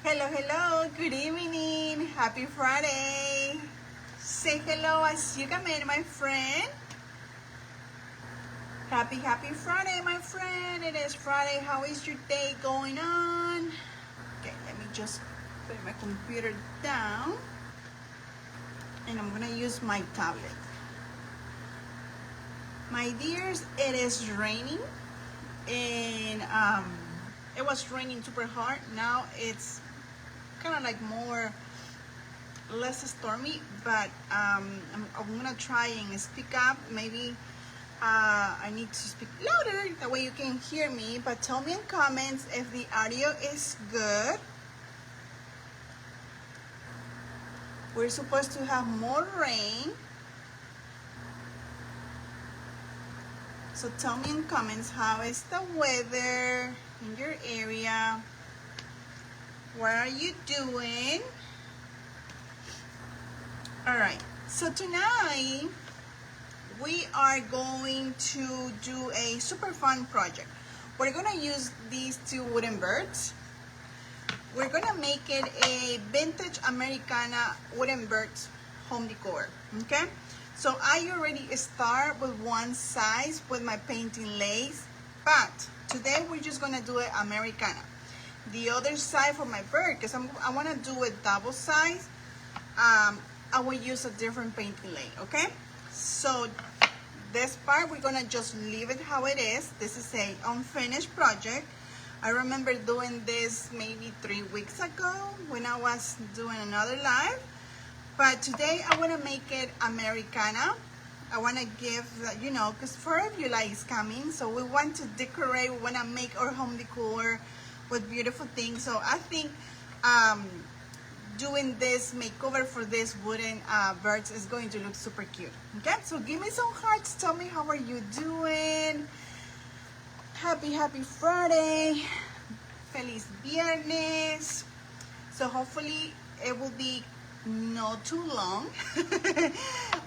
Hello, hello, good evening, happy Friday. Say hello as you come in, my friend. Happy Friday, my friend. It is Friday. How is your day going on? Okay, let me just put my computer down and I'm gonna use my tablet. My dears, it is raining and it was raining super hard. Now it's kind of like less stormy, but I'm gonna try and speak up. Maybe I need to speak louder, that way you can hear me. But tell me in comments if the audio is good. We're supposed to have more rain, so tell me in comments how is the weather in your area. What are you doing? All right, so tonight we are going to do a super fun project. We're gonna use these two wooden birds. We're gonna make it a vintage Americana wooden birds home decor, okay? So I already start with one size with my painting lace, but today we're just gonna do it Americana. The other side for my bird, because I wanna do it double size, I will use a different painting lace, okay? So this part, we're gonna just leave it how it is. This is a unfinished project. I remember doing this maybe 3 weeks ago when I was doing another live. But today I wanna make it Americana. I wanna give, because 4th of July is coming, so we want to decorate, we wanna make our home decor with beautiful things. So I think doing this makeover for this wooden birds is going to look super cute. Okay, so give me some hearts. Tell me how are you doing. Happy Friday. Feliz Viernes. So hopefully it will be not too long.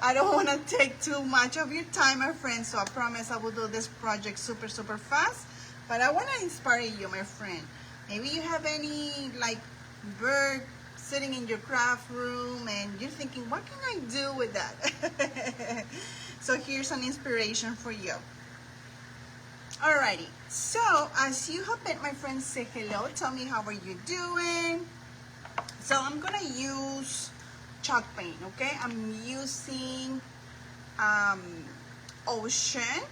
I don't want to take too much of your time, my friends, so I promise I will do this project super fast. But I want to inspire you, my friend. Maybe you have any like bird sitting in your craft room and you're thinking, what can I do with that? So here's an inspiration for you. Alrighty, so as you have met, my friends, say hello, tell me how are you doing. So I'm gonna use chalk paint, okay? I'm using Ocean,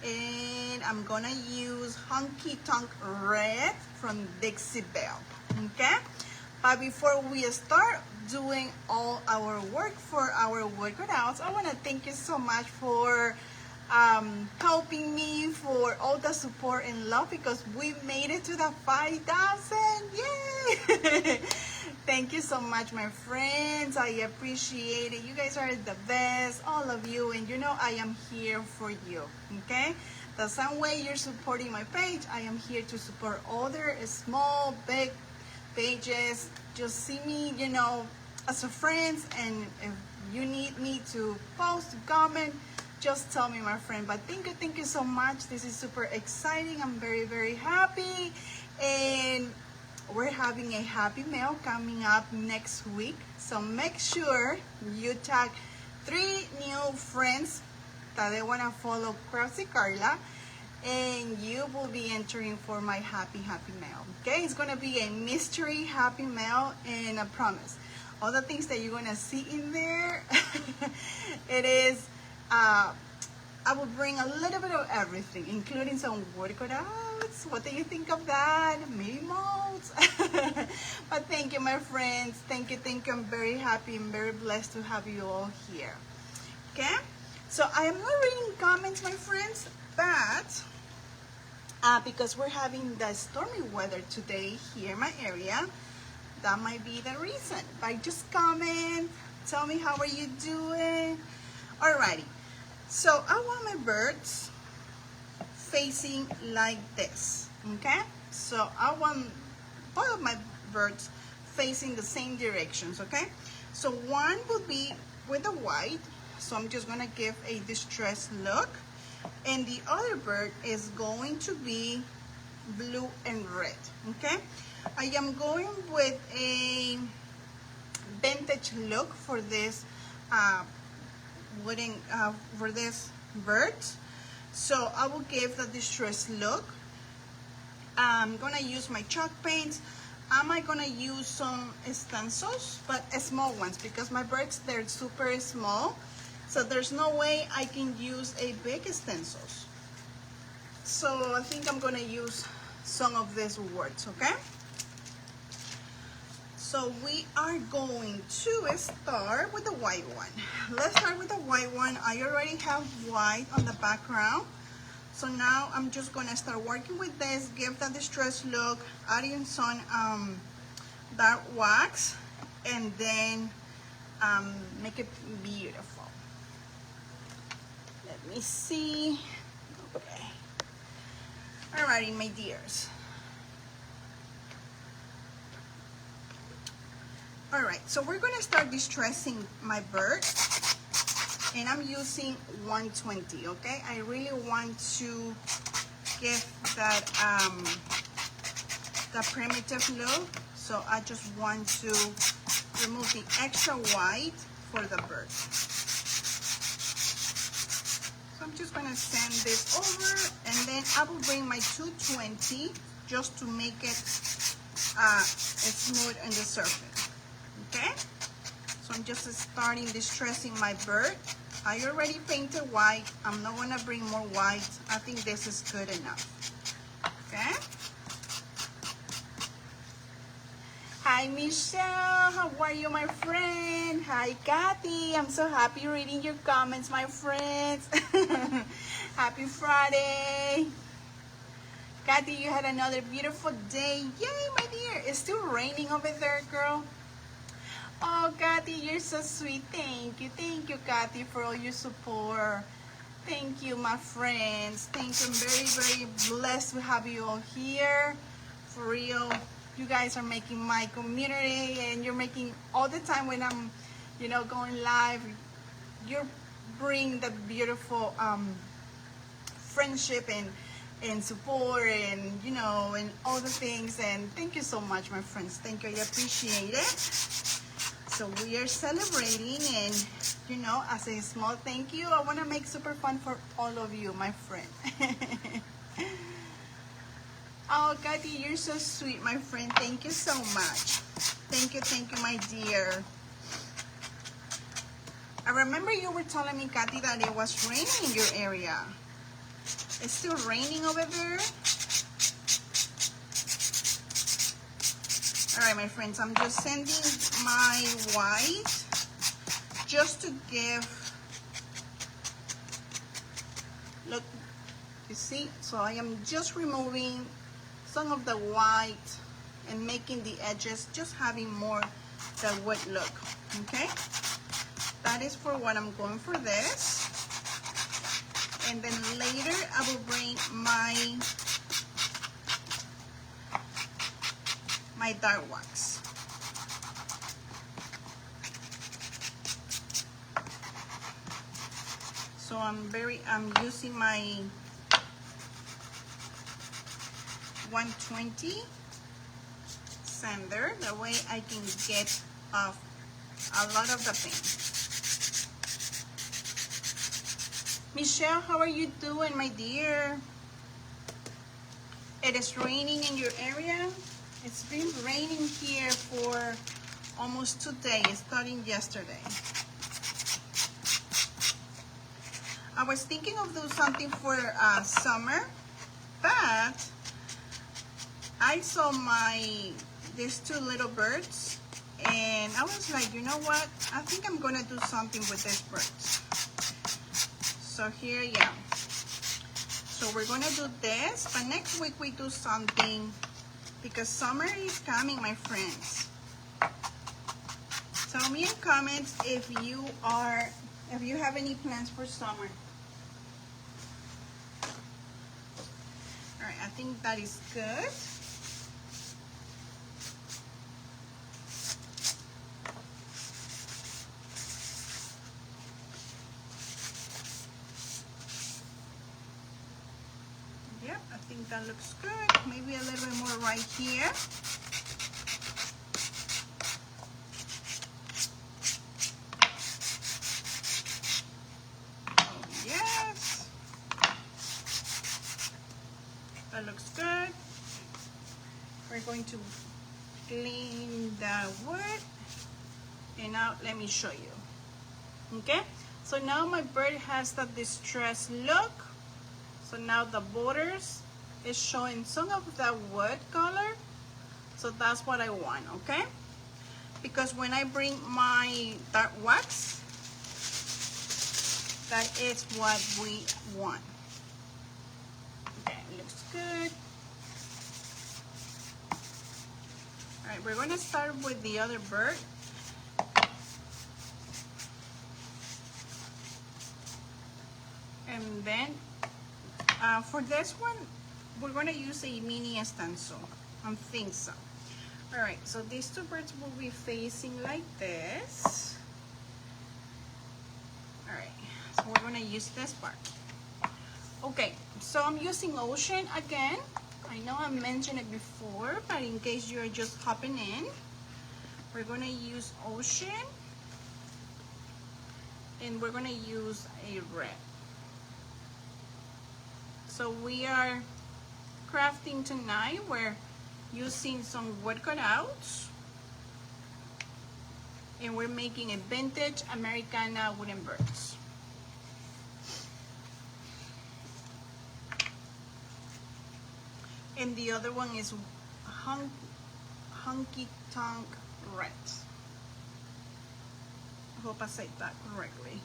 and I'm gonna use Honky Tonk Red from Dixie Belle, okay? But before we start doing all our work for our workouts, I want to thank you so much for helping me, for all the support and love, because we made it to the 5,000. Yay! Thank you so much, my friends. I appreciate it. You guys are the best, all of you, and I am here for you, okay? The same way you're supporting my page, I am here to support other small, big pages. Just see me, as a friend, and if you need me to post, to comment, just tell me, my friend. But thank you so much. This is super exciting. I'm very happy, and we're having a happy mail coming up next week. So make sure you tag 3 new friends that they want to follow Crafty Carla, and you will be entering for my happy mail. Okay, it's gonna be a mystery happy mail, and I promise all the things that you're gonna see in there it is I will bring a little bit of everything, including some workouts. What do you think of that? Maybe molds. But thank you, my friends. Thank you. I'm very happy and very blessed to have you all here. Okay, so I am not reading comments, my friends, but because we're having the stormy weather today here in my area, that might be the reason. But just comment, tell me how are you doing. Alrighty, so I want my birds facing like this, okay? So I want both of my birds facing the same directions, okay? So one will be with the white, so I'm just gonna give a distressed look, and the other bird is going to be blue and red, okay? I am going with a vintage look for this wooden, for this bird. So I will give the distressed look. I'm gonna use my chalk paints. Am I gonna use some stencils, but small ones, because my birds, they're super small, so there's no way I can use a big stencils. So I think I'm gonna use some of these words, okay? So we are going to start with the white one. Let's start with the white one. I already have white on the background. So now I'm just gonna start working with this, give the distressed look, adding some dark wax, and then make it beautiful. Let me see. Okay. Alrighty, my dears. Alright, so we're gonna start distressing my bird, and I'm using 120, okay? I really want to give that the primitive look, so I just want to remove the extra white for the bird. So I'm just gonna send this over, and then I will bring my 220 just to make it smooth on the surface, okay? So I'm just starting distressing my bird. I already painted white. I'm not gonna bring more white. I think this is good enough, okay? Hi, Michelle. How are you, my friend? Hi, Kathy. I'm so happy reading your comments, my friends. Happy Friday. Kathy, you had another beautiful day. Yay, my dear. It's still raining over there, girl. Oh, Kathy, you're so sweet. Thank you, Kathy, for all your support. Thank you, my friends. Thank you. I'm very, very blessed to have you all here. For real, you guys are making my community, and you're making all the time when I'm, you know, going live. You're bringing the beautiful friendship and support, and you know, and all the things. And thank you so much, my friends. Thank you. I appreciate it. So we are celebrating, and you know, as a small thank you, I want to make super fun for all of you, my friend. Oh, Kathy, you're so sweet, my friend. Thank you so much. Thank you, my dear. I remember you were telling me, Kathy, that it was raining in your area. It's still raining over there? All right, my friends, I'm just sending my white just to give, look, you see? So I am just removing some of the white and making the edges, just having more the wood look, okay? That is for what I'm going for this. And then later I will bring my dark wax. So I'm using my 120 sander, that way I can get off a lot of the paint. Michelle, how are you doing, my dear? It is raining in your area? It's been raining here for almost 2 days, starting yesterday. I was thinking of doing something for summer, but I saw these 2 little birds, and I was like, you know what? I think I'm gonna do something with these birds. So here I am. So we're gonna do this, but next week we do something, because summer is coming, my friends. Tell me in comments if you have any plans for summer. All right, I think that is good. Yep, I think think that looks good. Maybe a little bit more right here. Oh, yes. That looks good. We're going to clean the wood. And now let me show you. Okay? So now my bird has that distressed look. So now the borders is showing some of the wood color. So that's what I want, okay? Because when I bring my dark wax, that is what we want. Okay, looks good. All right, we're gonna start with the other bird. And then for this one, we're gonna use a mini stencil. I think so. All right, so these two birds will be facing like this. All right, so we're gonna use this part. Okay, so I'm using ocean again. I know I mentioned it before, but in case you're just hopping in, we're gonna use ocean, and we're gonna use a red. So we are crafting tonight. We're using some wood cutouts, and we're making a vintage Americana wooden birds. And the other one is honky tonk red. I hope I said that correctly.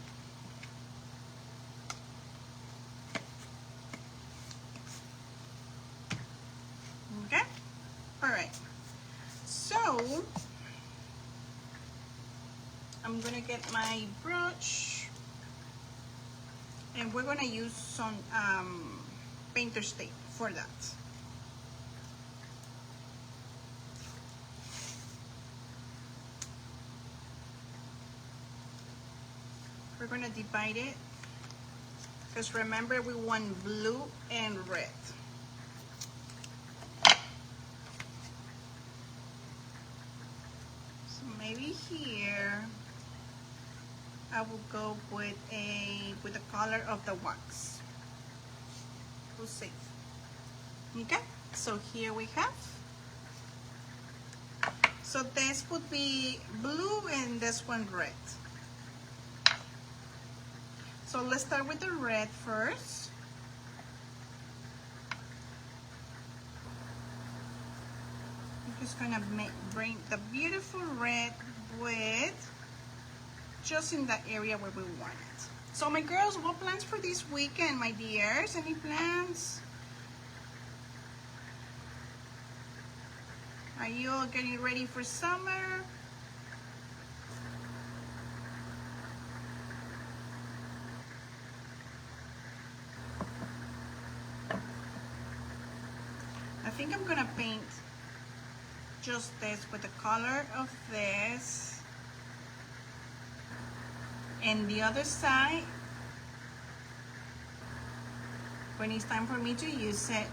Okay, all right, so I'm gonna get my brush, and we're gonna use some painter's tape for that. We're gonna divide it, because remember we want blue and red. Maybe here I will go with the color of the wax. We'll see. Okay, so here we have. So this would be blue and this one red. So let's start with the red first. Just gonna bring the beautiful red with just in that area where we want it. So my girls, what plans for this weekend, my dears? Any plans? Are you all getting ready for summer? I think I'm gonna paint just this with the color of this, and the other side, when it's time for me to use it,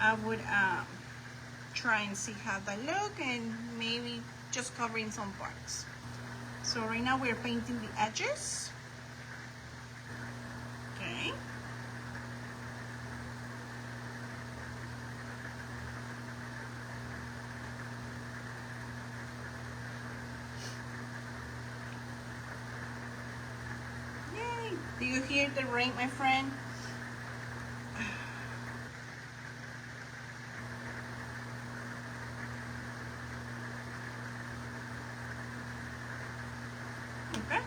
I would try and see how that look, and maybe just covering some parts. So right now we're painting the edges. Okay. Do you hear the rain, my friend? Okay,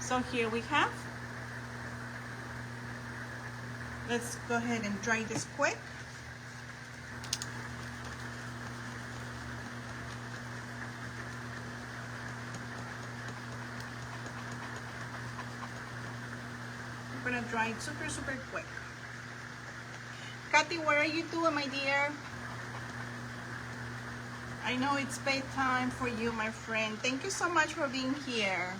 so here we have. Let's go ahead and dry this quick. I'm gonna dry it super quick. Kathy, what are you doing, my dear? I know it's bedtime for you, my friend. Thank you so much for being here.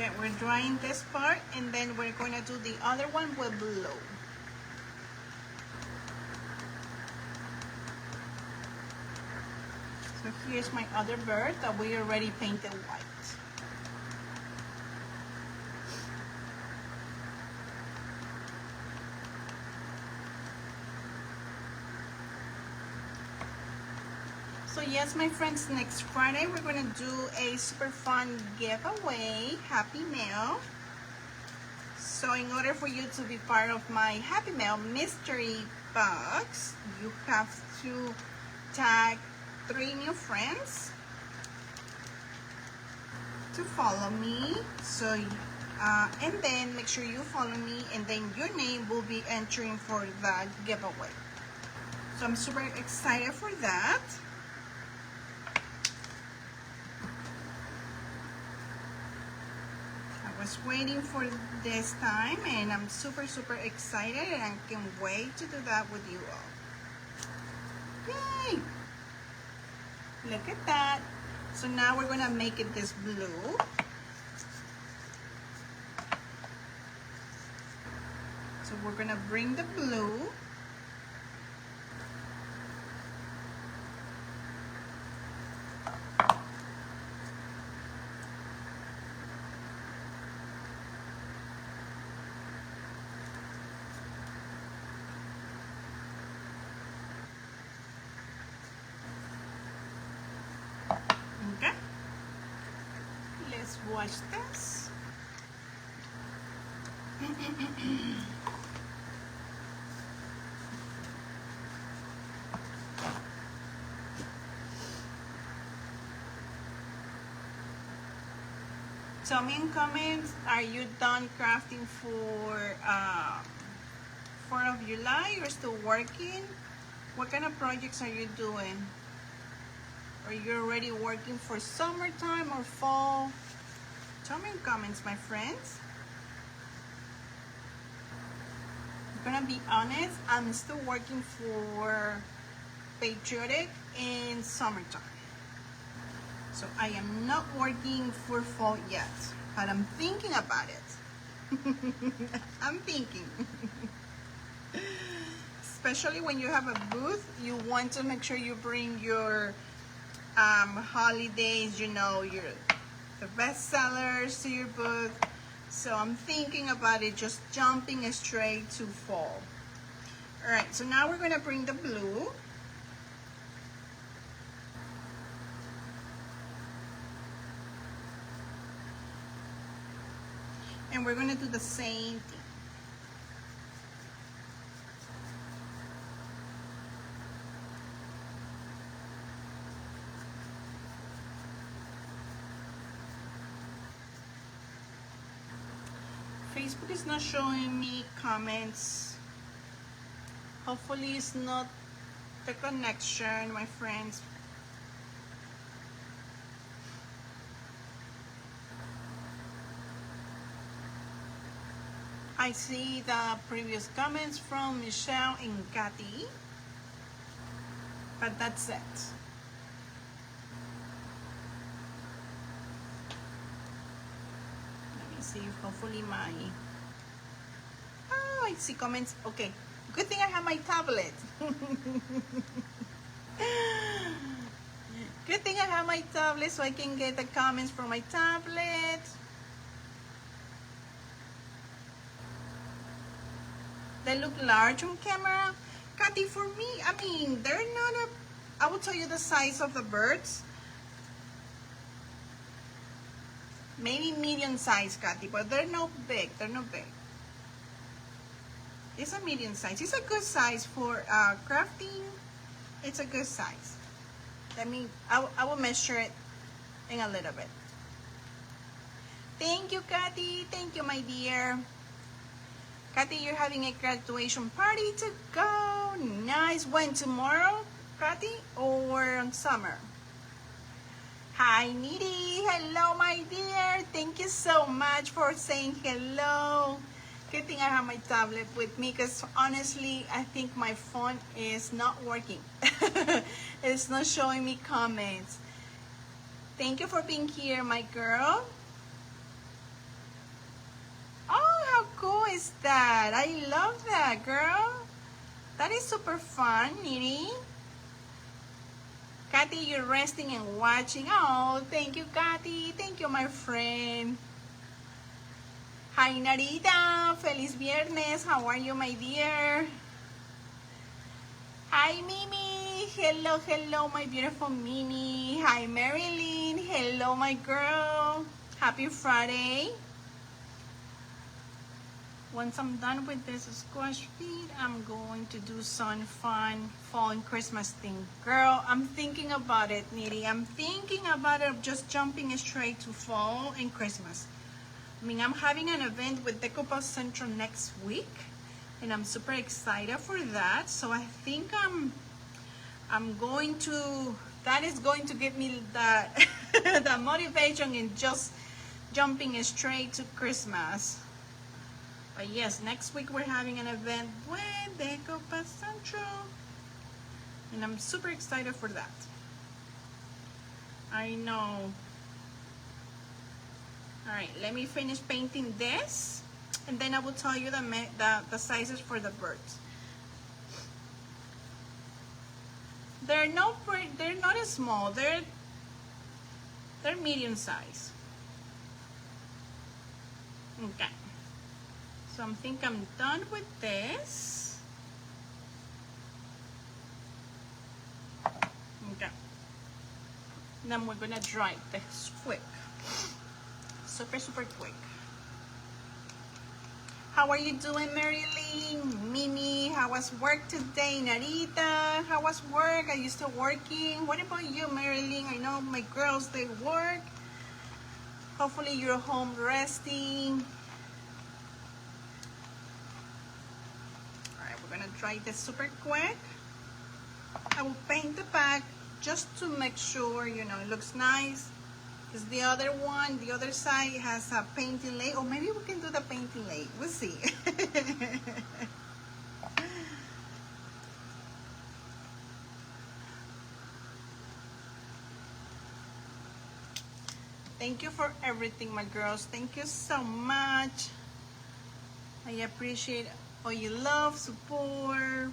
Okay, we're drying this part and then we're going to do the other one with blue. So here's my other bird that we already painted white. So yes, my friends, next Friday we're going to do a super fun giveaway, Happy Mail. So in order for you to be part of my Happy Mail mystery box, you have to tag 3 new friends to follow me. So and then make sure you follow me, and then your name will be entering for the giveaway. So I'm super excited for that. I was waiting for this time and I'm super excited, and I can't wait to do that with you all. Yay! Look at that. So now we're gonna make it this blue. So we're gonna bring the blue. Okay. Let's wash this. Tell me in comments, are you done crafting for 4th of July? You're still working? What kind of projects are you doing? Are you already working for summertime or fall? Tell me in comments, my friends. I'm gonna be honest, I'm still working for Patriotic in summertime. So I am not working for fall yet, but I'm thinking about it. I'm thinking. Especially when you have a booth, you want to make sure you bring your holidays, you know, the best sellers to your booth. So I'm thinking about it, just jumping straight to fall. All right, so now we're gonna bring the blue. And we're gonna do the same thing. Facebook is not showing me comments. Hopefully it's not the connection, my friends. I see the previous comments from Michelle and Kathy, but that's it. Let me see, hopefully my... Oh, I see comments. Okay, good thing I have my tablet. Good thing I have my tablet so I can get the comments from my tablet. They look large on camera. Kathy, for me, I mean, they're not a... I will tell you the size of the birds. Maybe medium size, Kathy, but they're not big. They're not big. It's a medium size. It's a good size for crafting. It's a good size. I will measure it in a little bit. Thank you, Kathy. Thank you, my dear. Kathy, you're having a graduation party to go. Nice. When, tomorrow, Kathy, or on summer? Hi, Nidhi. Hello, my dear. Thank you so much for saying hello. Good thing I have my tablet with me, because honestly, I think my phone is not working. It's not showing me comments. Thank you for being here, my girl. is that? I love that, girl. That is super fun, Nitty. Kathy, you're resting and watching. Oh, thank you, Kathy. Thank you, my friend. Hi, Narita. Feliz Viernes. How are you, my dear? Hi, Mimi. Hello, hello, my beautiful Mimi. Hi, Marilyn. Hello, my girl. Happy Friday. Once I'm done with this squash feed, I'm going to do some fun fall and Christmas thing. Girl, I'm thinking about it, Nitty. I'm thinking about it, just jumping straight to fall and Christmas. I mean, I'm having an event with Decoupage Central next week, and I'm super excited for that. So I think I'm going to, that is going to give me that the motivation in just jumping straight to Christmas. But yes, next week we're having an event with Decoupage Central, and I'm super excited for that. I know. All right, let me finish painting this, and then I will tell you the sizes for the birds. They're not as small. They're medium size. Okay. So I think I'm done with this. Okay. Then we're gonna dry this quick. Super, super quick. How are you doing, Marilyn? Mimi, how was work today? Narita, how was work? Are you still working? What about you, Marilyn? I know my girls, they work. Hopefully you're home resting. We're gonna dry this super quick. I will paint the back just to make sure, you know, it looks nice. Because the other one, the other side has a painting lay. Or maybe we can do the painting lay. We'll see. Thank you for everything, my girls. Thank you so much. I appreciate all your love, support.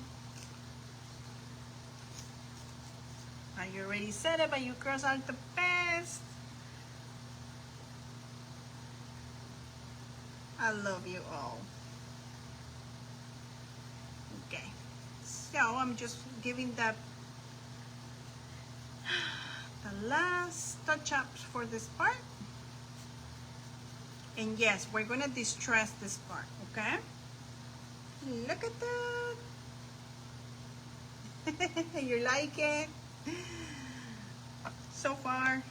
Are you already set up? You girls are the best. I love you all. Okay. So I'm just giving the last touch-ups for this part. And yes, we're gonna distress this part, okay? Look at that. You like it? So far.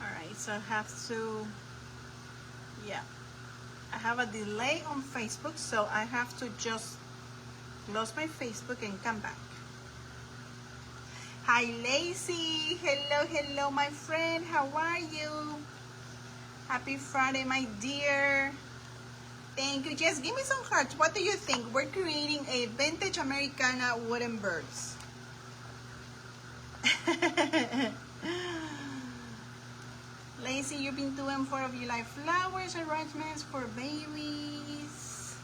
Alright, so I have to, yeah. I have a delay on Facebook, so I have to just close my Facebook and come back. Hi, Lacey. Hello, hello, my friend. How are you? Happy Friday, my dear. Thank you. Just give me some hearts. What do you think? We're creating a vintage Americana wooden birds. Lacey, you've been doing 4th of July flowers arrangements for babies.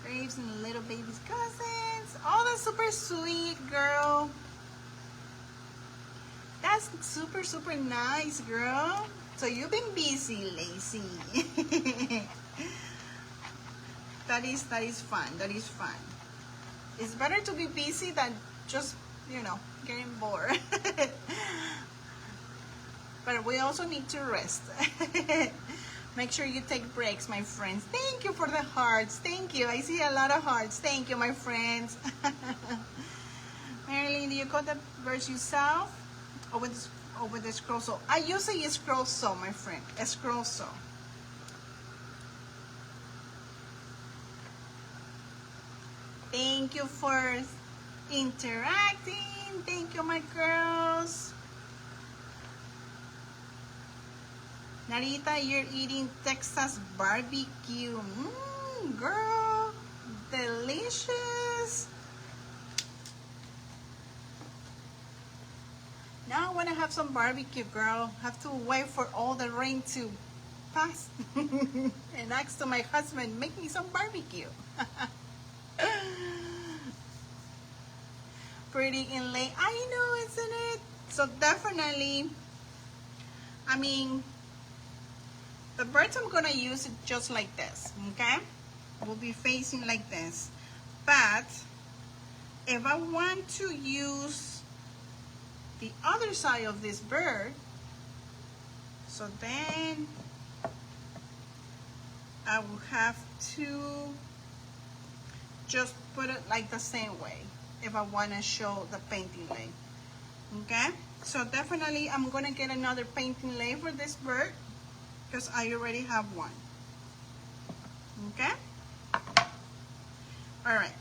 Graves and little babies' cousins. Oh, that's super sweet, girl. That's super, super nice, girl. So you've been busy, Lacey. That is fun. That is fun. It's better to be busy than just, you know, getting bored. But we also need to rest. Make sure you take breaks, my friends. Thank you for the hearts. Thank you. I see a lot of hearts. Thank you, my friends. Marilyn, do you cut the birds yourself? Or with the scroll saw? I use a scroll saw, my friend. A scroll saw. Thank you for interacting. Thank you, my girls. Narita, you're eating Texas barbecue. Girl, delicious. Now I want to have some barbecue, girl. Have to wait for all the rain to pass and ask to my husband, make me some barbecue. Pretty inlay. I know, isn't it? So definitely, I mean, the birds I'm gonna use it just like this, okay? Will be facing like this. But if I want to use the other side of this bird, so then I will have to just put it like the same way if I want to show the painting lay. Okay, so definitely I'm gonna get another painting lay for this bird because I already have one. Okay, all right.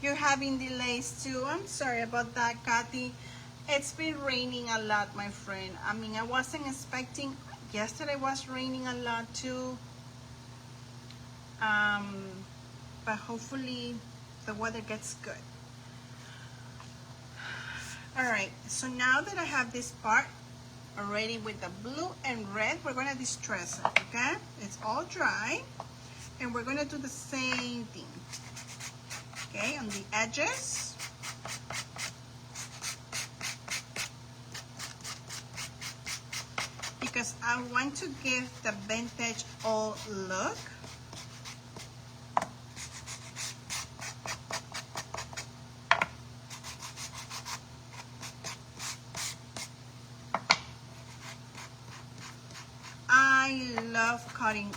You're having delays too. I'm sorry about that, Kathy. It's been raining a lot, my friend. I mean, I wasn't expecting. Yesterday was raining a lot too. But hopefully the weather gets good. All right, so now that I have this part already with the blue and red, we're gonna distress it, okay? It's all dry, and we're gonna do the same thing, okay, on the edges. Because I want to give the vintage old look. I love cutting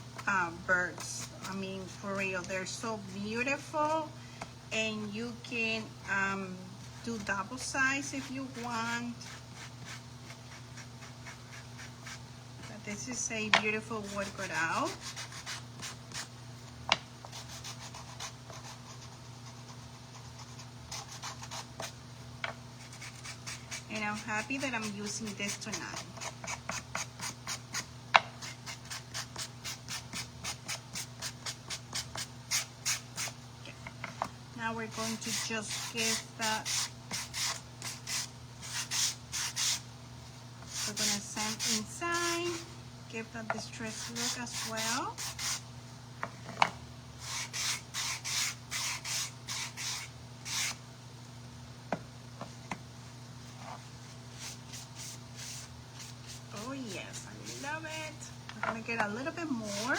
birds. I mean, for real, they're so beautiful, and you can do double size if you want. But this is a beautiful wood cut out. And I'm happy that I'm using this tonight. Now we're going to just give that, we're gonna sand inside, give that distressed look as well. Oh yes, I love it. We're gonna get a little bit more.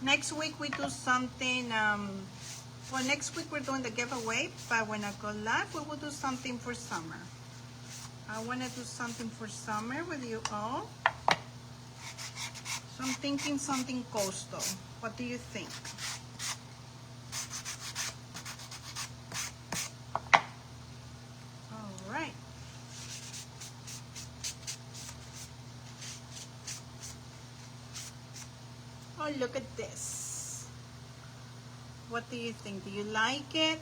Next week we do something, well, next week we're doing the giveaway, but when I go live, we will do something for summer. I want to do something for summer with you all. So I'm thinking something coastal. What do you think? All right. Oh, look at this. What do you think? Do you like it?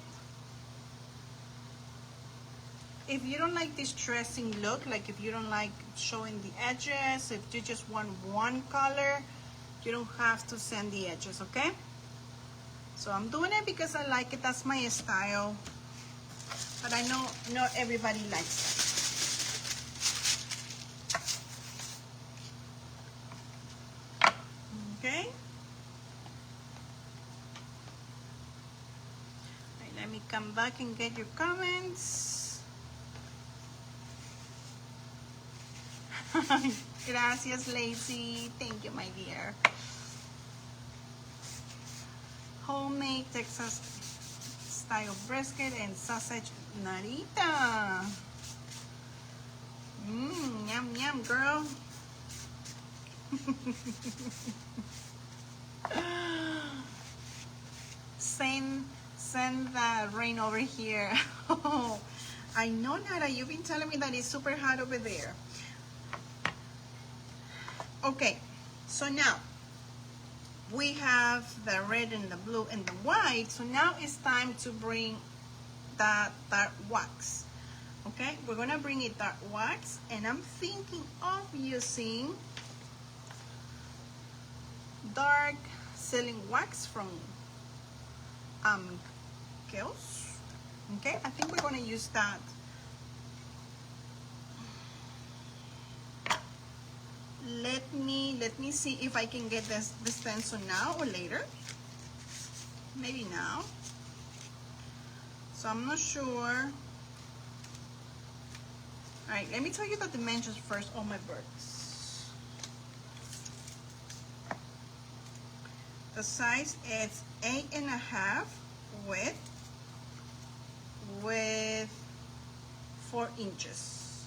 If you don't like this dressing look, like if you don't like showing the edges, if you just want one color, you don't have to sand the edges, okay? So I'm doing it because I like it. That's my style. But I know not everybody likes it. Okay? Right, let me come back and get your comments. Gracias, Lacey. Thank you, my dear. Homemade Texas style brisket and sausage narita. Yum, yum, girl. Send the rain over here. Oh, I know, Nara, you've been telling me that it's super hot over there. Okay, so now we have the red and the blue and the white. So now it's time to bring that wax. Okay, we're gonna bring it that wax, and I'm thinking of using dark sealing wax from Kiehl's. Okay, I think we're gonna use that. Let me see if I can get this stencil now or later. Maybe now. So I'm not sure. All right, let me tell you the dimensions first on my birds. The size is 8.5 with 4 inches.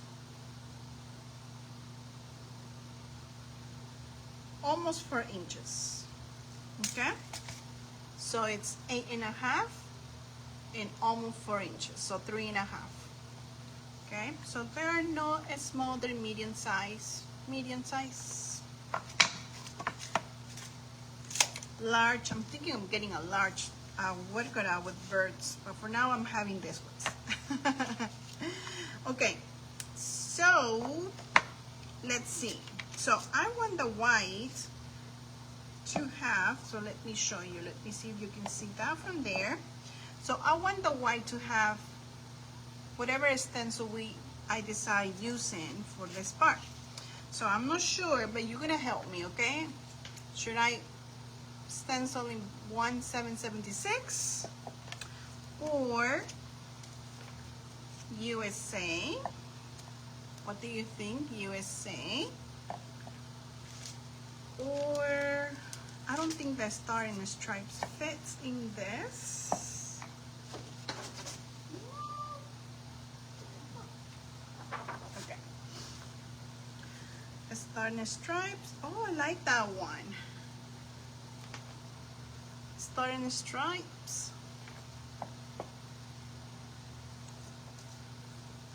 Almost 4 inches. Okay? So it's 8.5 and almost 4 inches. So 3.5. Okay, so there are no small, they're medium size. Medium size. Large, I'm thinking of getting a large workout out with birds, but for now I'm having this one. Okay, so let's see. So I want the white to have, so let me show you. Let me see if you can see that from there. So I want the white to have whatever stencil I decide using for this part. So I'm not sure, but you're gonna help me, okay? Should I stencil in 1776 or USA? What do you think? USA? Or I don't think the Star and the Stripes fits in this. Star and Stripes. Oh, I like that one. Star and Stripes.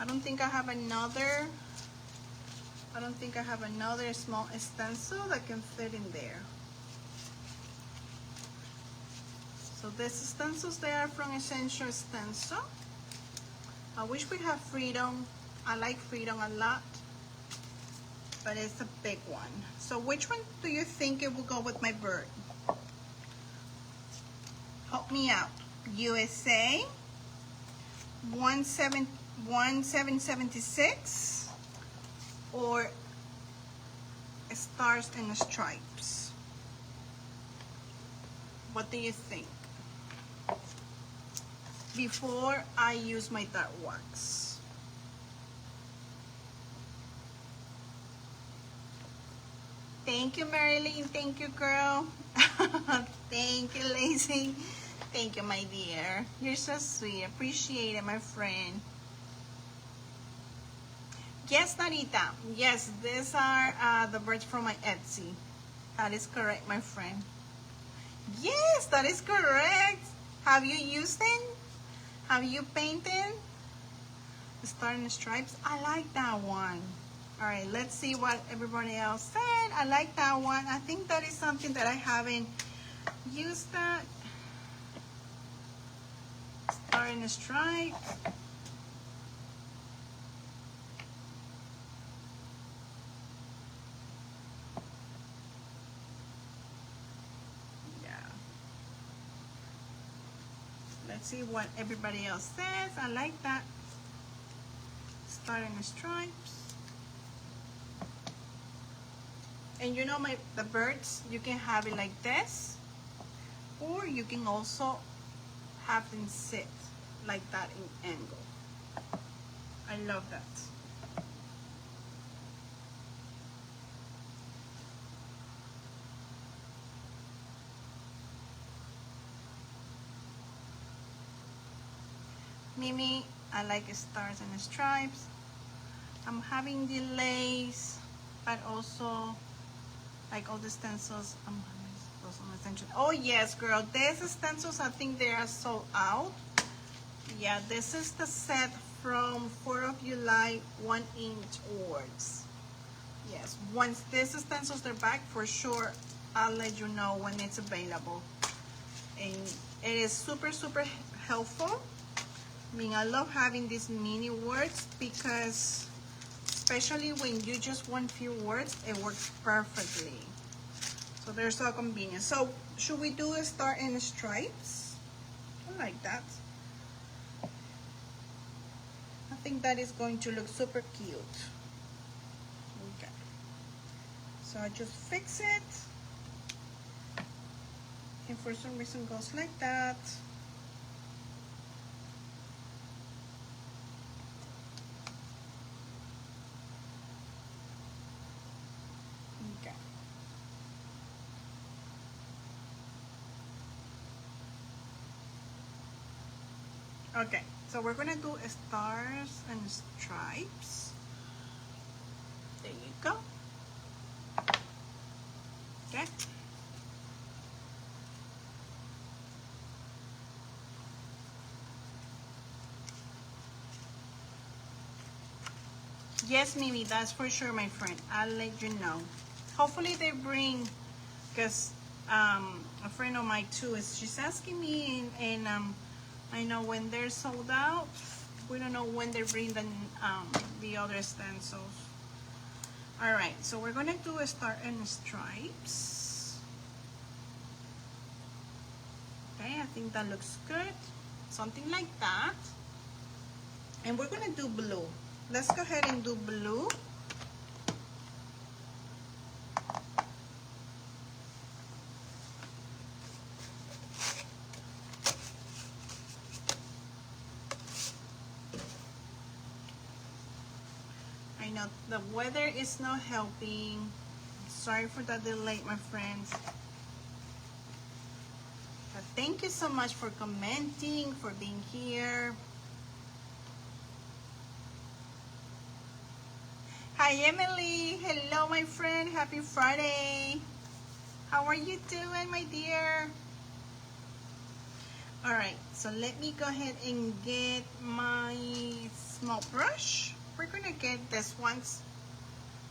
I don't think I have another small stencil that can fit in there. So these stencils, they are from Essential Stencil. I wish we had Freedom. I like Freedom a lot, but it's a big one. So which one do you think it will go with my bird? Help me out. USA, 1776, or Stars and Stripes? What do you think? Before I use my dark wax. Thank you, Marilyn. Thank you, girl. Thank you, Lacey. Thank you, my dear. You're so sweet. Appreciate it, my friend. Yes, Narita. Yes, these are the birds from my Etsy. That is correct, my friend. Yes, that is correct. Have you used it? Have you painted? The Star and Stripes? I like that one. All right, let's see what everybody else said. I like that one. I think that is something that I haven't used that. Star and Stripes. Yeah. Let's see what everybody else says. I like that. Star and Stripes. And you know, the birds, you can have it like this, or you can also have them sit like that in angle. I love that. Mimi, I like Stars and Stripes. I'm having delays, but also like all the stencils. Oh yes, girl, these stencils, I think they are sold out. Yeah, this is the set from 4th of July 1-inch awards. Yes, once these stencils are back, for sure I'll let you know when it's available. And it is super, super helpful I mean, I love having these mini words because especially when you just want few words, it works perfectly. So they're so convenient. So should we do a star and stripes? I like that. I think that is going to look super cute. Okay. So I just fix it. And for some reason goes like that. Okay. Okay, so we're gonna do stars and stripes. There you go. Okay. Yes, Mimi, that's for sure, my friend. I'll let you know. Hopefully they bring, because a friend of mine too she's asking me, and I know when they're sold out, we don't know when they bring the other stencils. All right, so we're gonna do a star and stripes. Okay, I think that looks good. Something like that. And we're gonna do blue. Let's go ahead and do blue. I know the weather is not helping. Sorry for the delay, my friends. But thank you so much for commenting, for being here. Hi, Emily. Hello, my friend. Happy Friday. How are you doing, my dear? All right, so let me go ahead and get my small brush. We're gonna get this ones.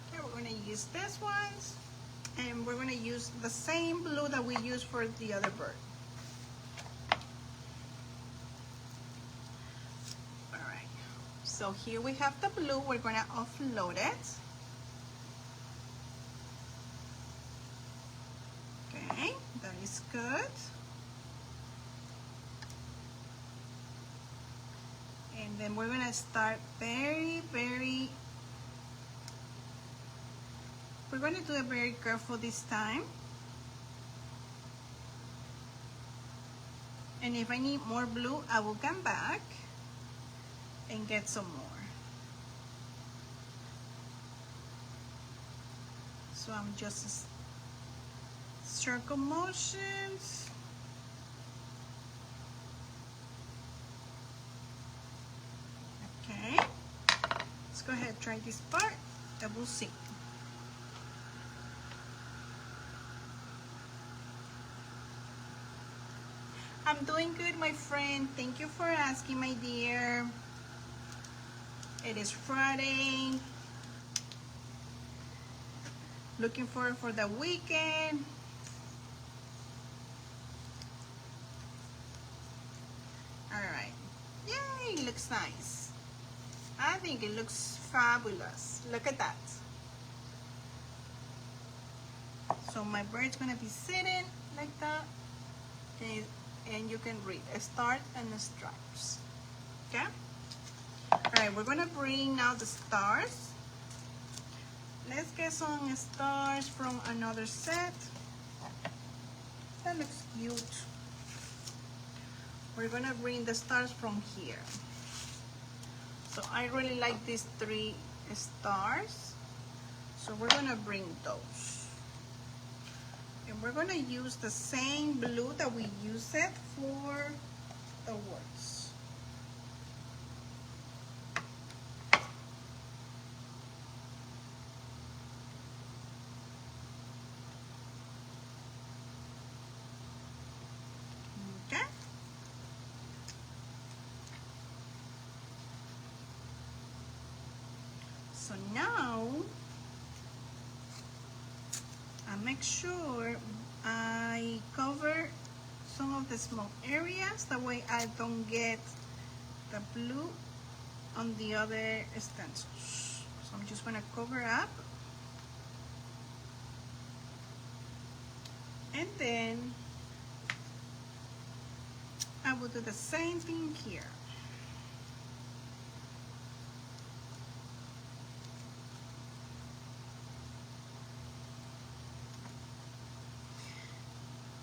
Okay, we're gonna use this ones, and we're gonna use the same blue that we used for the other bird. All right, so here we have the blue. We're gonna offload it. Okay, that is good. And then we're gonna start we're gonna do it very careful this time. And if I need more blue, I will come back and get some more. So I'm just circle motions. Okay, let's go ahead and try this part and we'll see. I'm doing good, my friend. Thank you for asking, my dear. It is Friday. Looking forward for the weekend. All right. Yay, looks nice. I think it looks fabulous. Look at that. So my bird's gonna be sitting like that. Okay, and you can read a start and the stripes. Okay? All right, we're gonna bring now the stars. Let's get some stars from another set. That looks cute. We're gonna bring the stars from here. So I really like these 3 stars. So we're gonna bring those. And we're gonna use the same blue that we used it for the words. Okay. So now I make sure I cover some of the small areas, that way I don't get the blue on the other stencils. So I'm just going to cover up. And then I will do the same thing here.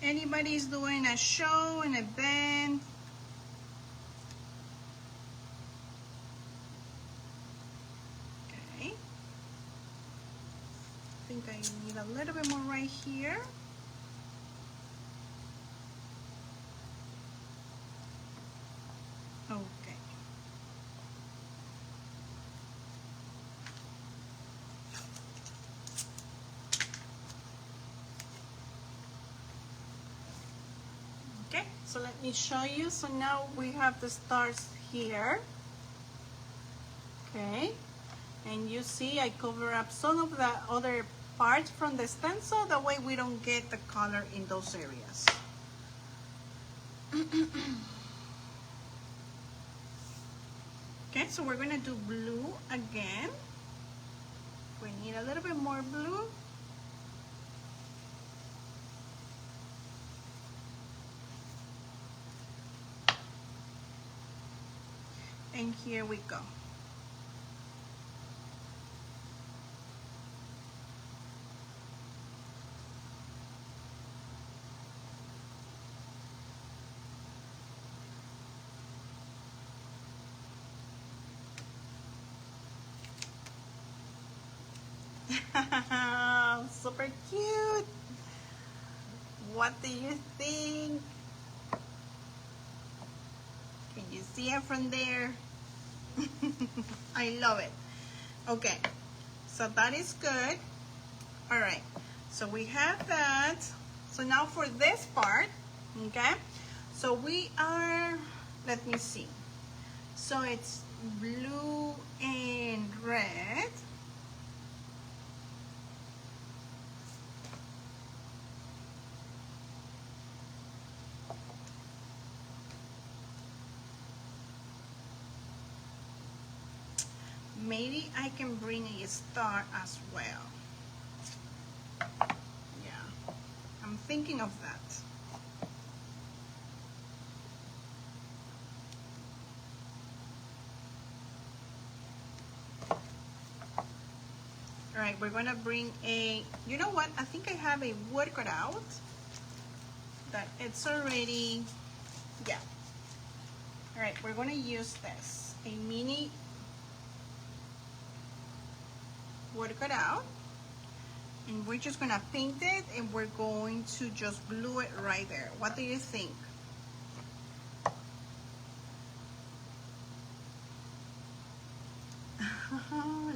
Anybody's doing a show, an event, okay. I think I need a little bit more right here. Okay. Okay, so let me show you. So now we have the stars here. Okay, and you see I cover up some of the other parts from the stencil, that way we don't get the color in those areas. Okay, so we're gonna do blue again. We need a little bit more blue. And here we go. Super cute. What do you think? Can you see it from there? I love it. Okay, so that is good. All right, so we have that. So now for this part, okay, so we are, let me see. So it's blue and red. Maybe I can bring a star as well. Yeah, I'm thinking of that. All right, we're gonna bring a, you know what? I think I have a wood cut out that it's already, yeah. All right, we're gonna use this, a mini wood cut out, and we're just gonna paint it, and we're going to just glue it right there. What do you think?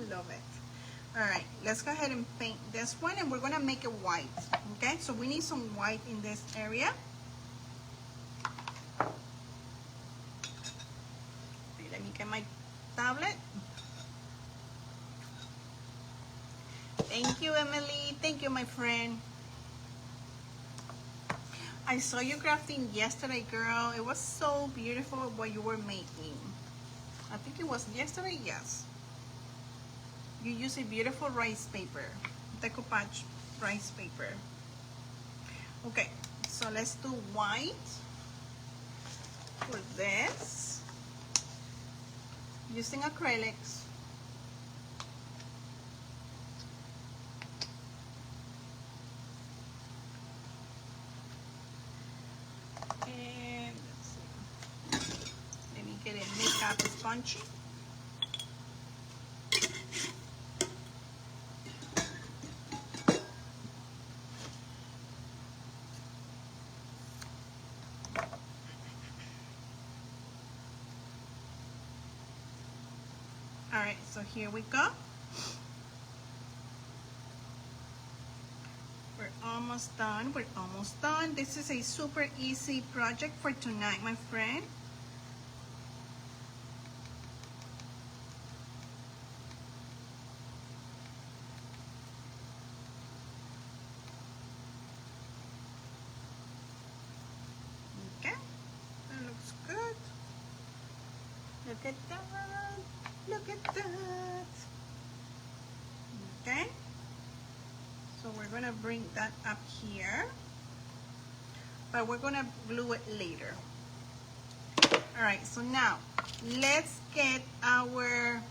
Love it. All right, let's go ahead and paint this one, and we're gonna make it white. Okay, so we need some white in this area. Okay, let me get my tablet. Thank you, Emily. Thank you, my friend. I saw you crafting yesterday, girl. It was so beautiful what you were making. I think it was yesterday, yes. You use a beautiful rice paper, decoupage rice paper. Okay, so let's do white for this, using acrylics. And let's see, let me get a makeup sponge. All right, so here we go. We're almost done. We're almost done. This is a super easy project for tonight, my friend. Okay, that looks good. Look at that. Look at that. Okay. So we're gonna bring that up here, but we're gonna glue it later. All right, so now let's get our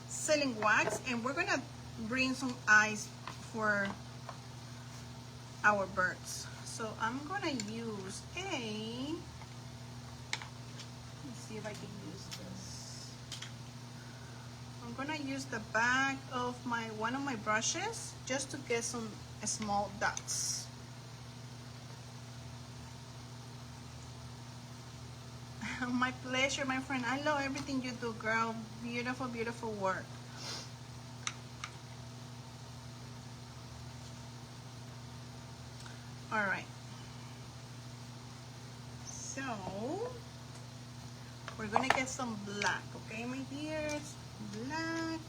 sealing wax, and we're gonna bring some eyes for our birds. So I'm gonna use let me see if I can use this. I'm gonna use the back of one of my brushes just to get some small dots. My pleasure, my friend. I love everything you do, girl. Beautiful, beautiful work. All right. So we're gonna get some black, okay, my dears? Black.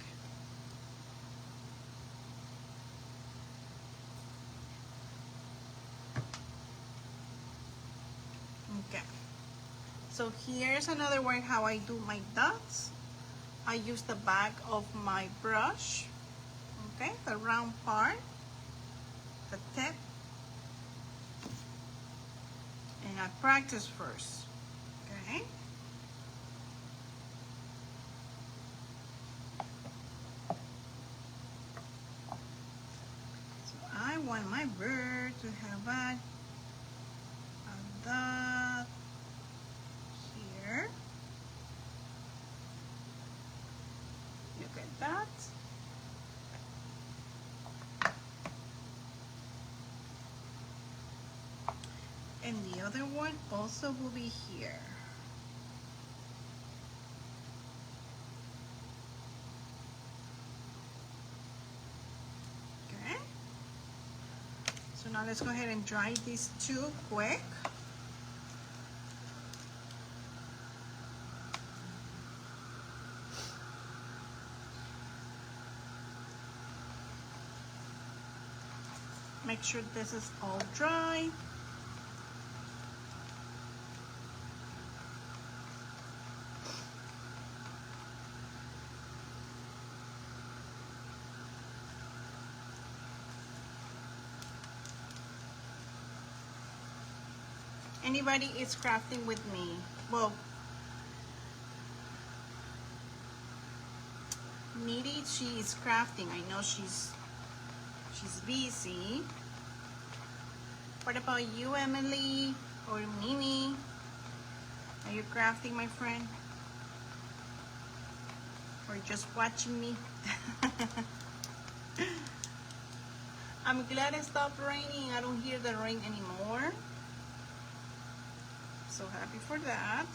Okay. So here's another way how I do my dots. I use the back of my brush, okay, the round part, the tip, and I practice first, okay? So I want my bird to have a dot here. Look at that. And the other one also will be here. Okay. So now let's go ahead and dry these two quick. Make sure this is all dry. Anybody is crafting with me? Well, Needy, she is crafting. I know she's busy. What about you, Emily or Mimi? Are you crafting, my friend? Or just watching me? I'm glad it stopped raining. I don't hear the rain anymore. So happy for that.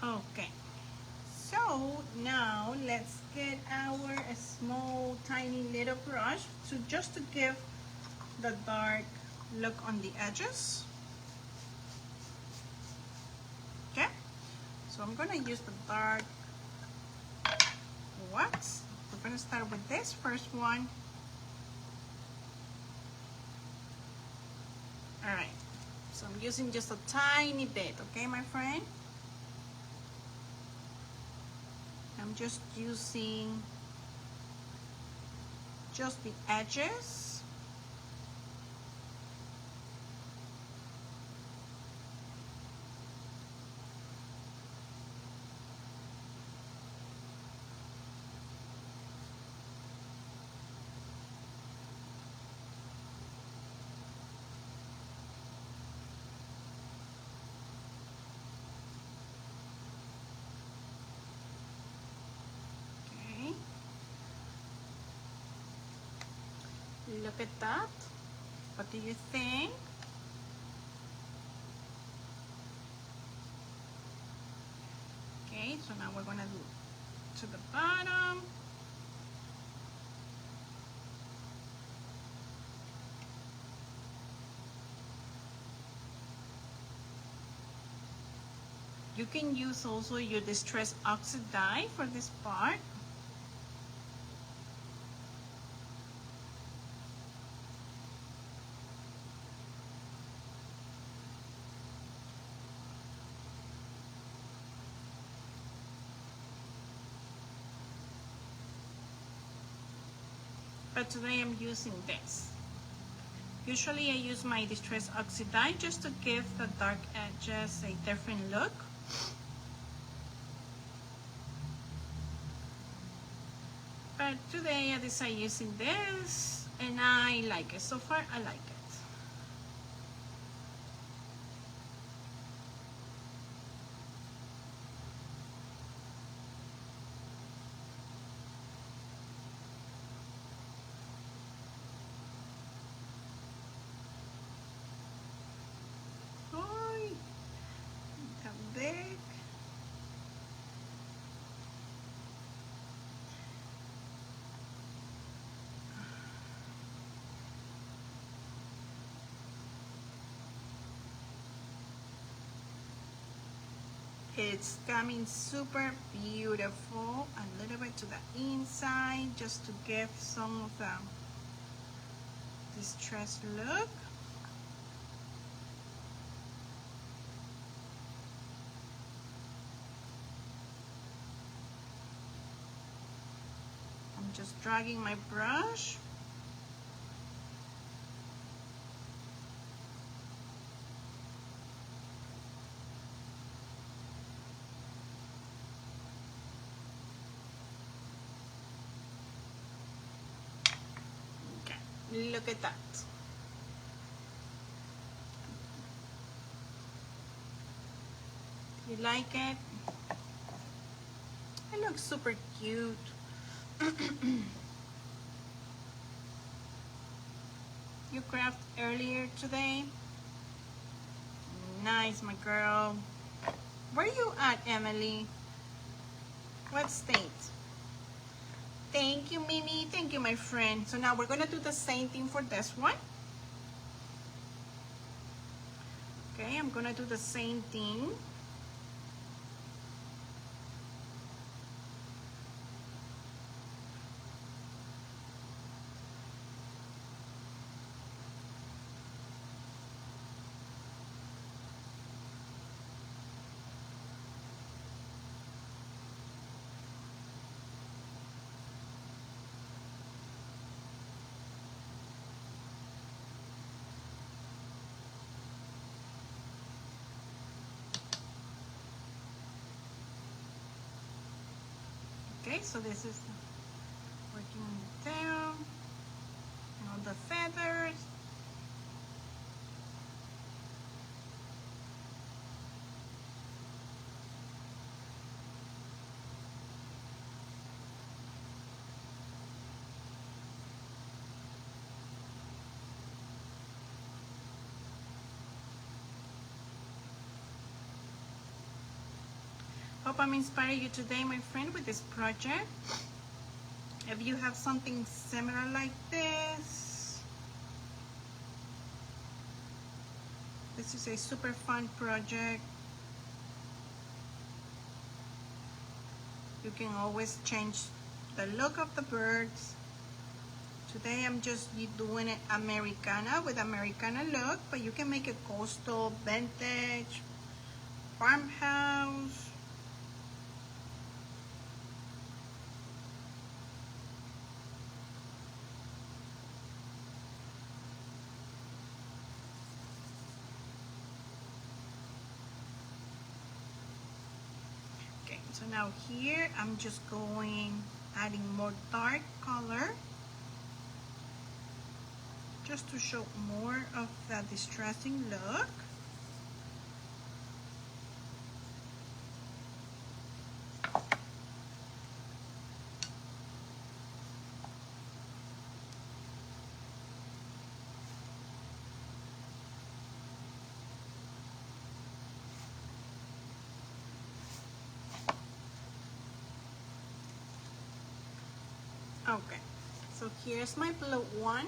Okay. So now let's get our small tiny little brush to just to give the dark look on the edges. Okay, so I'm gonna use the dark wax. We're gonna start with this first one. All right, so I'm using just a tiny bit, okay, my friend? I'm just using just the edges. Look at that. What do you think? Okay, so now we're gonna do to the bottom. You can use also your Distress Oxide dye for this part. but today I'm using this. Usually I use my Distress Oxidized just to give the dark edges a different look. But today I decided using this and I like it. So far I like it. Oh, that big. It's coming super beautiful. A little bit to the inside just to give some of the distressed look. I'm just dragging my brush. Look at that. You like it? It looks super cute. You craft earlier today? Nice, my girl. Where are you at, Emily? What state? Thank you, Mimi. Thank you, my friend. So now we're gonna do the same thing for this one. Okay, I'm gonna do the same thing. Okay, so this is working down and all the feathers. Hope I'm inspiring you today, my friend, with this project. If you have something similar like this is a super fun project. You can always change the look of the birds. Today I'm just doing it Americana with Americana look, but you can make it coastal, vintage, farmhouse. Okay, so now here I'm just adding more dark color just to show more of that distressing look. Okay, so here's my blue one.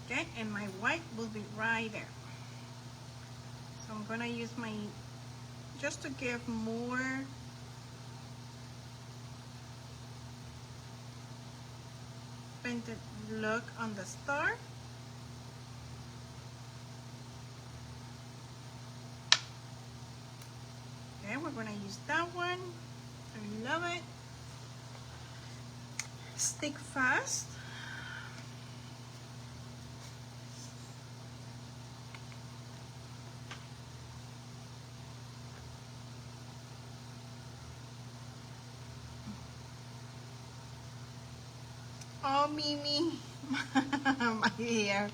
Okay, and my white will be right there. So I'm gonna use just to give more painted look on the star. Okay, we're gonna use that one. I love it. stick fast. Oh, Mimi, my hair.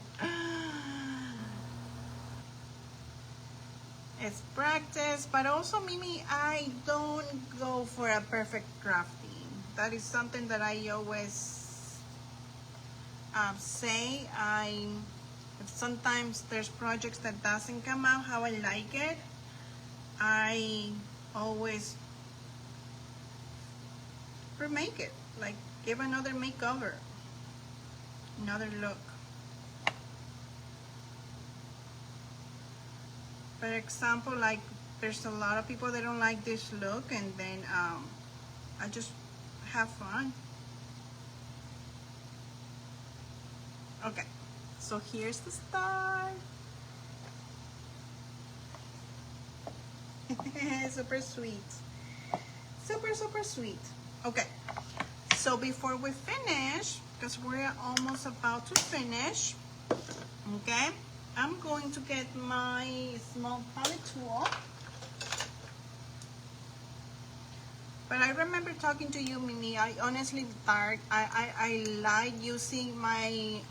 It's practice, but also, Mimi, I don't go for a perfect crafting. That is something that I always say. If sometimes there's projects that doesn't come out how I like it, I always remake it, like give another makeover, another look. For example, like there's a lot of people that don't like this look, and then I just have fun. Okay, so here's the star. Super sweet. Super, super sweet. Okay, so before we finish, because we're almost about to finish, okay, I'm going to get my small palette tool. But I remember talking to you, Mimi. I honestly, I like using my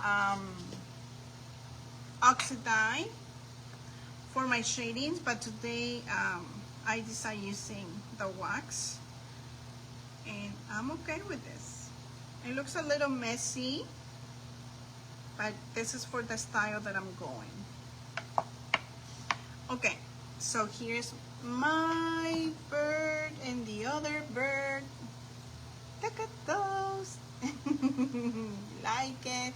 oxidine for my shadings, but today I decided using the wax, and I'm okay with this. It looks a little messy, but this is for the style that I'm going. Okay, so here's my bird and the other bird. Look at those. Like it?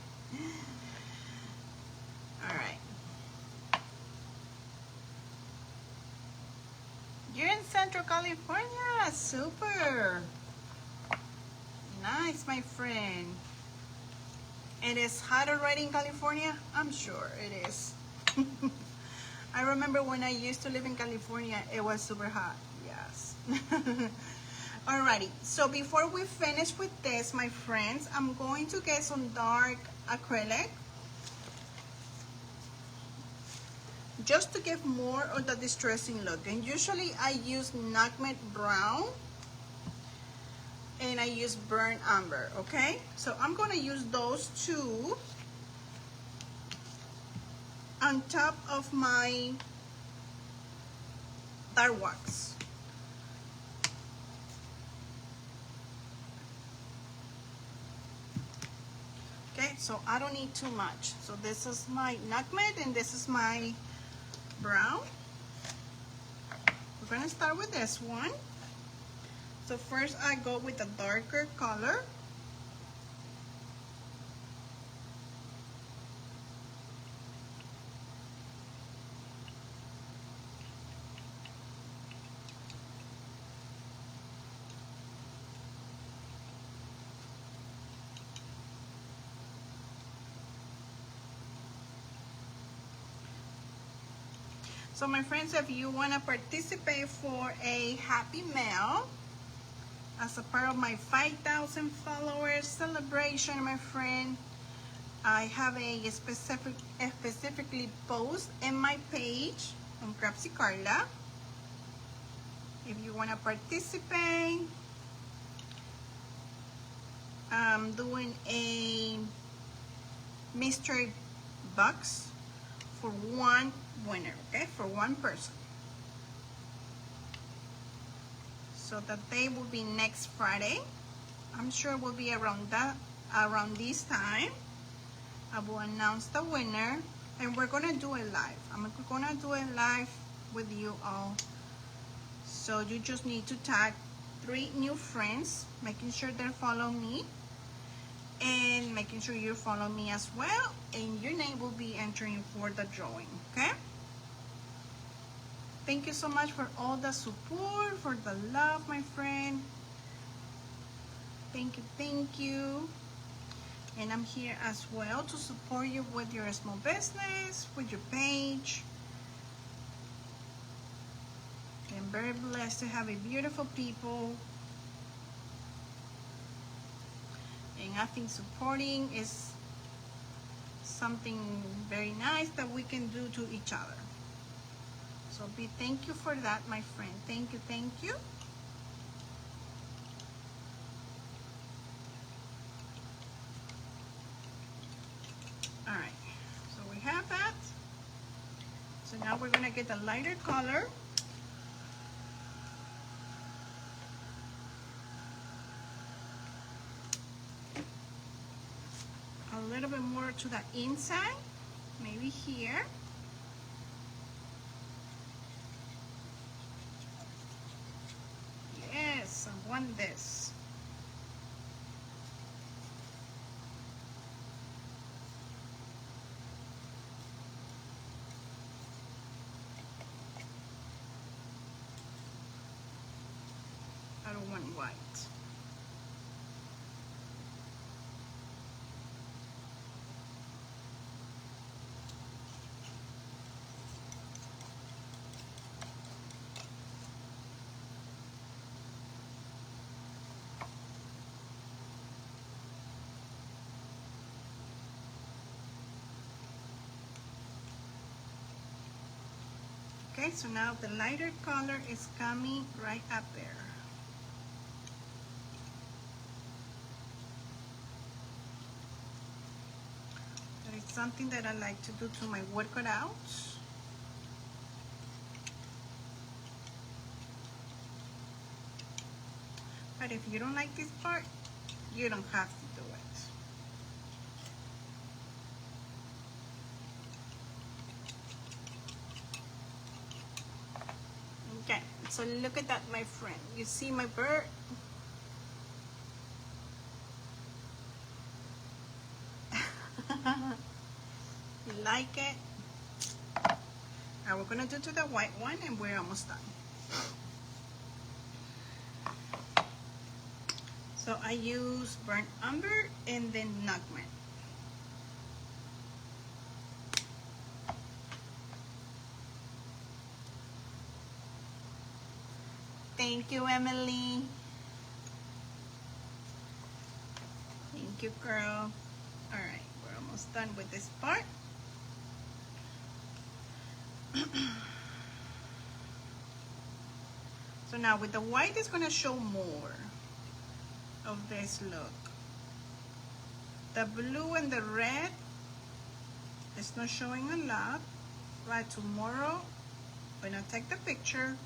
All right. You're in Central California. Super. Nice, my friend. It is hot already in California? I'm sure it is. I remember when I used to live in California, it was super hot. Yes. Alrighty, so before we finish with this, my friends, I'm going to get some dark acrylic just to give more of the distressing look. And usually I use nutmeg brown and I use burnt umber, okay? So I'm gonna use those two on top of my dark wax. Okay, so I don't need too much. So this is my nutmeg and this is my brown. We're gonna start with this one. So first I go with a darker color. So my friends, if you want to participate for a happy mail as a part of my 5,000 followers celebration, my friend, I have a specifically post in my page on Craftsy Carla. If you want to participate, I'm doing a mystery box for one winner, okay, for one person. So the day will be next Friday. I'm sure it will be around this time. I will announce the winner, and we're gonna do it live. I'm gonna do it live with you all. So you just need to tag 3 new friends, making sure they follow me, and making sure you follow me as well, and your name will be entering for the drawing, okay? Thank you so much for all the support, for the love, my friend. Thank you, thank you. And I'm here as well to support you with your small business, with your page. I'm very blessed to have a beautiful people. And supporting. I think supporting is something very nice that we can do to each other. So thank you for that, my friend. Thank you, thank you. All right, so we have that. So now we're gonna get a lighter color. A little bit more to the inside, maybe here. Yes, I want this. I don't want white. Okay, so now the lighter color is coming right up there. That is something that I like to do to my workouts. But if you don't like this part, you don't have to do it. Okay, so look at that, my friend. You see my bird? You like it? Now we're gonna do to the white one and we're almost done. So I use burnt umber and then nutmeg. Thank you, Emily. Thank you, girl. All right, we're almost done with this part. So now with the white, it's gonna show more of this look. The blue and the red, it's not showing a lot. Right, tomorrow, when I take the picture,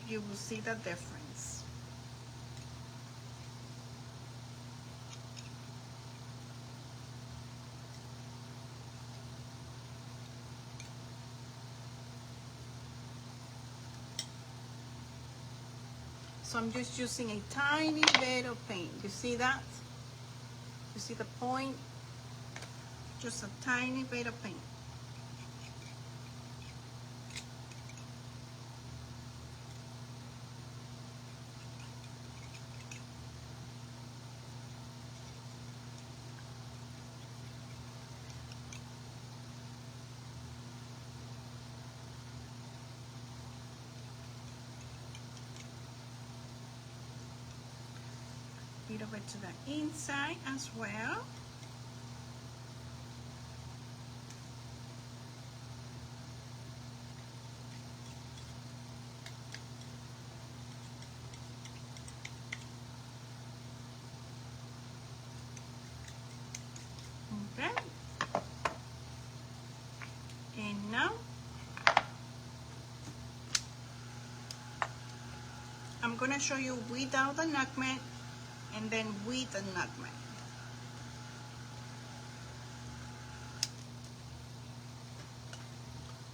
you will see the difference. So I'm just using a tiny bit of paint. You see that? You see the point? Just a tiny bit of paint. A little bit to the inside as well. Okay. And now I'm gonna show you without the nutmeg and then with the nutmeg.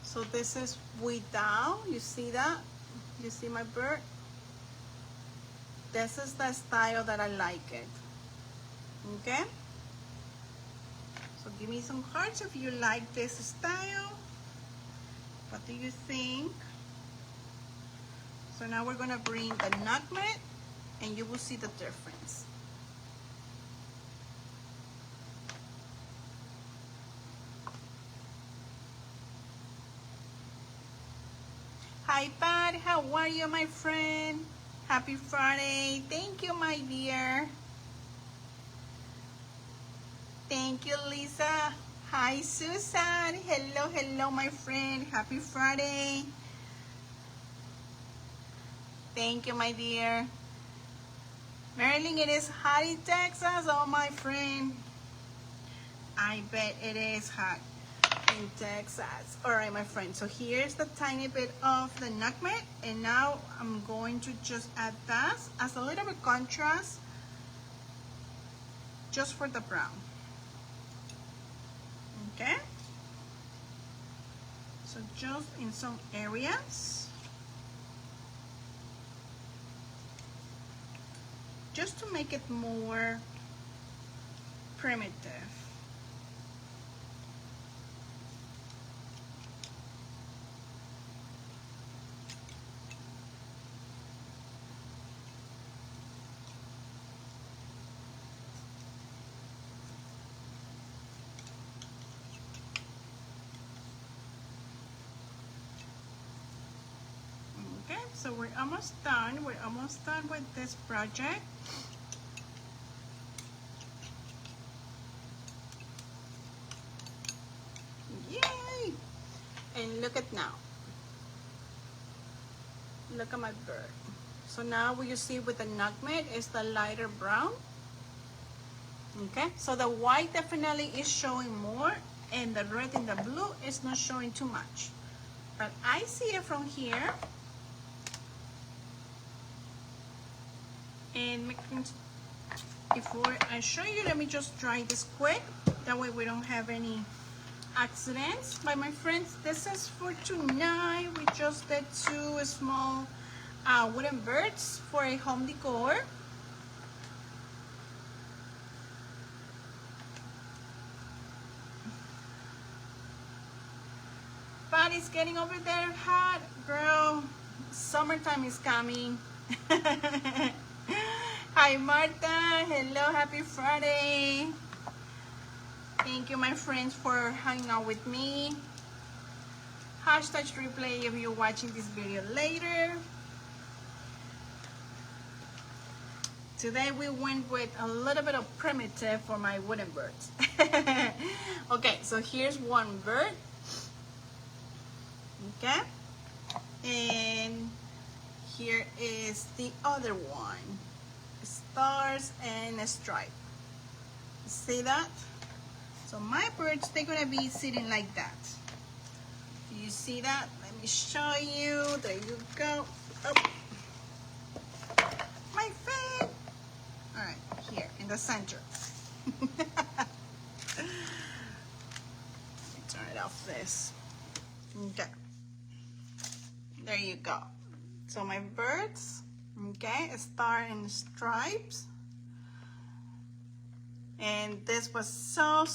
So this is without, you see that? You see my bird? This is the style that I like it. Okay? So give me some hearts if you like this style. What do you think? So now we're gonna bring the nutmeg and you will see the difference. Hi, Pat. How are you, my friend? Happy Friday. Thank you, my dear. Thank you, Lisa. Hi, Susan. Hello, hello, my friend. Happy Friday. Thank you, my dear. Marilyn, it is hot in Texas. Oh, my friend. I bet it is hot in Texas. All right, my friend. So here's the tiny bit of the nutmeg. And now I'm going to just add that as a little bit contrast just for the brown. Okay? So just in some areas. Just to make it more primitive. Okay, so we're almost done. We're almost done with this project. Yay! And look at now. Look at my bird. So now what you see with the nutmeg is the lighter brown. Okay, so the white definitely is showing more and the red and the blue is not showing too much. But I see it from here. And before I show you, let me just dry this quick. That way we don't have any accidents. But my friends, this is for tonight. We just did two small wooden birds for a home decor. But it's getting over there hot, girl. Summertime is coming. Hi, Marta. Hello, happy Friday. Thank you, my friends, for hanging out with me. Hashtag replay if you're watching this video later. Today we went with a little bit of primitive for my wooden birds. Okay, so here's one bird. Okay, and here is the other one. Stars and a stripe. See that? So my birds, they're gonna be sitting like that. Do you see that? Let me show you. There you go. Oh. My feet. All right, here in the center. Let me turn it off this. Okay. There you go. So my birds, okay, a star and stripes. And this was so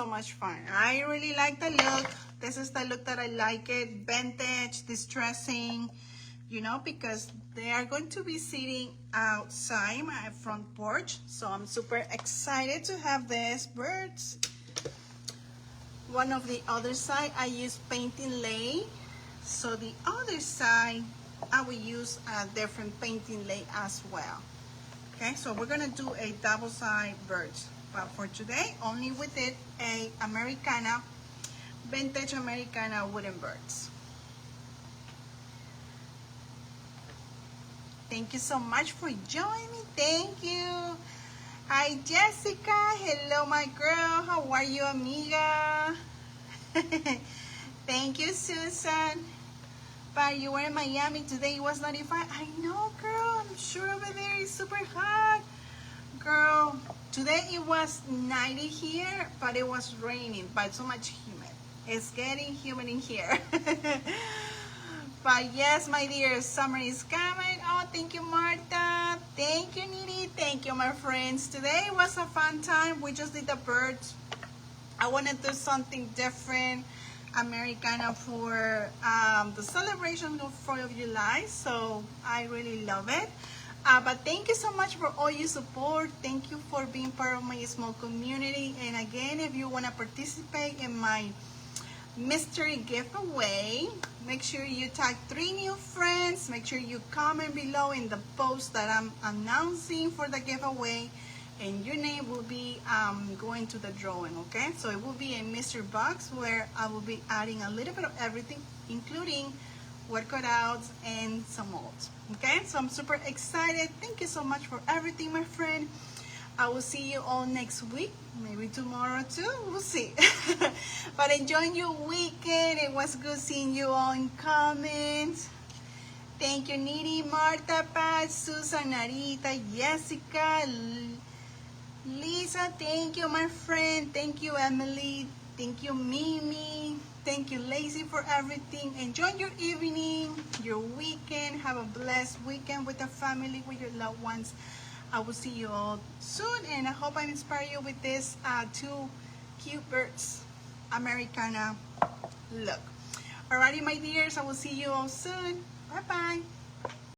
much fun. I really like the look. This is the look that I like it. Vintage, distressing, you know, because they are going to be sitting outside my front porch. So I'm super excited to have these birds. One of the other side, I use painting lay. So the other side, I will use a different painting lay as well. Okay, so we're gonna do a double side birds. But for today, only with it, a Americana, vintage Americana wooden birds. Thank you so much for joining me. Thank you. Hi, Jessica. Hello, my girl. How are you, amiga? Thank you, Susan. But you were in Miami today. It was 95. I know, girl. I'm sure over there it's super hot. Girl, today it was 90 here, but it was raining, but so much humid. It's getting humid in here. But yes, my dear, summer is coming. Oh, thank you, Marta. Thank you, Nini. Thank you, my friends. Today was a fun time. We just did the birds. I want to do something different, Americana, for the celebration of 4th of July. So I really love it. But thank you so much for all your support. Thank you for being part of my small community. And again, if you want to participate in my mystery giveaway. Make sure you tag 3 new friends. Make sure you comment below in the post that I'm announcing for the giveaway, and your name will be going to the drawing, okay? So it will be a mystery box where I will be adding a little bit of everything, including word cutouts and some molds, okay? So I'm super excited. Thank you so much for everything, my friend. I will see you all next week, maybe tomorrow too, we'll see. But enjoy your weekend. It was good seeing you all in comments. Thank you, Nidhi, Marta, Pat, Susan, Narita, Jessica, Lisa. Thank you, my friend. Thank you, Emily. Thank you, Mimi. Thank you, Lacey, for everything. Enjoy your evening, your weekend. Have a blessed weekend with the family, with your loved ones. I will see you all soon, and I hope I inspire you with this 2 cute birds Americana look. Alrighty, my dears, I will see you all soon. Bye-bye.